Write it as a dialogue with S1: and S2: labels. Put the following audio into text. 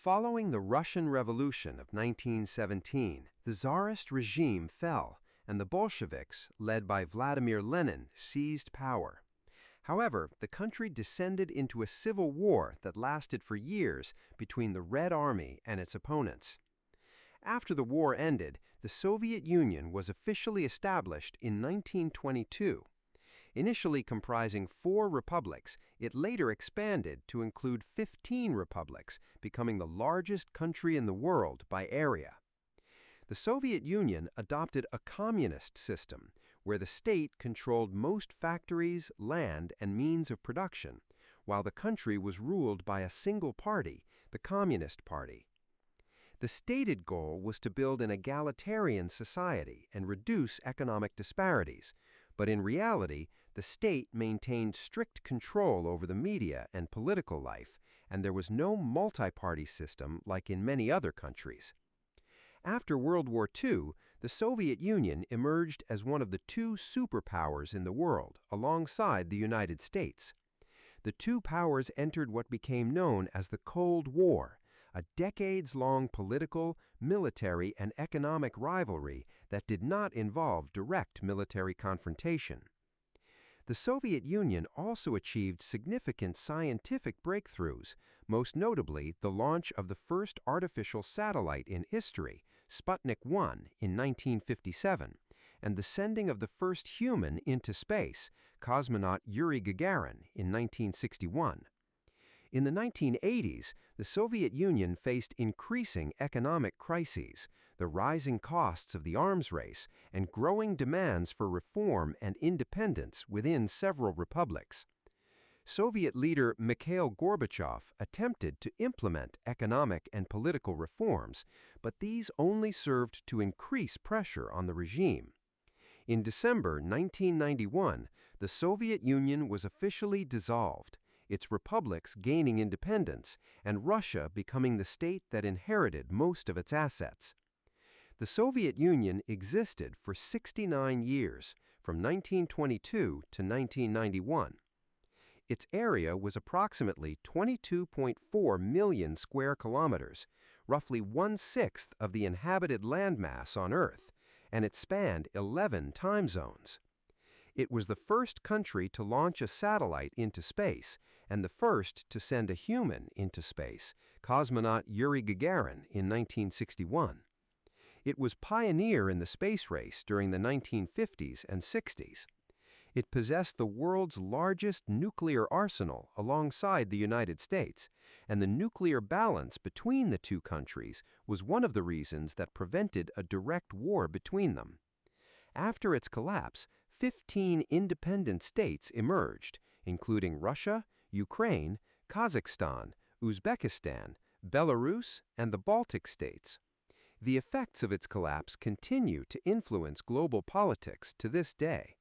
S1: Following the Russian Revolution of 1917, the Tsarist regime fell, and the Bolsheviks, led by Vladimir Lenin, seized power. However, the country descended into a civil war that lasted for years between the Red Army and its opponents. After the war ended, the Soviet Union was officially established in 1922. Initially comprising 4 republics, it later expanded to include 15 republics, becoming the largest country in the world by area. The Soviet Union adopted a communist system, where the state controlled most factories, land, and means of production, while the country was ruled by a single party, the Communist Party. The stated goal was to build an egalitarian society and reduce economic disparities, but in reality, the state maintained strict control over the media and political life, and there was no multi-party system like in many other countries. After World War II, the Soviet Union emerged as one of the 2 superpowers in the world, alongside the United States. The 2 powers entered what became known as the Cold War, a decades-long political, military, and economic rivalry that did not involve direct military confrontation. The Soviet Union also achieved significant scientific breakthroughs, most notably the launch of the first artificial satellite in history, Sputnik 1, in 1957, and the sending of the first human into space, cosmonaut Yuri Gagarin, in 1961. In the 1980s, the Soviet Union faced increasing economic crises, the rising costs of the arms race, and growing demands for reform and independence within several republics. Soviet leader Mikhail Gorbachev attempted to implement economic and political reforms, but these only served to increase pressure on the regime. In December 1991, the Soviet Union was officially dissolved, its republics gaining independence, and Russia becoming the state that inherited most of its assets. The Soviet Union existed for 69 years, from 1922 to 1991. Its area was approximately 22.4 million square kilometers, roughly 1/6 of the inhabited landmass on Earth, and it spanned 11 time zones. It was the first country to launch a satellite into space and the first to send a human into space, cosmonaut Yuri Gagarin, in 1961. It was pioneer in the space race during the 1950s and 60s. It possessed the world's largest nuclear arsenal alongside the United States, and the nuclear balance between the 2 countries was one of the reasons that prevented a direct war between them. After its collapse, 15 independent states emerged, including Russia, Ukraine, Kazakhstan, Uzbekistan, Belarus, and the Baltic states. The effects of its collapse continue to influence global politics to this day.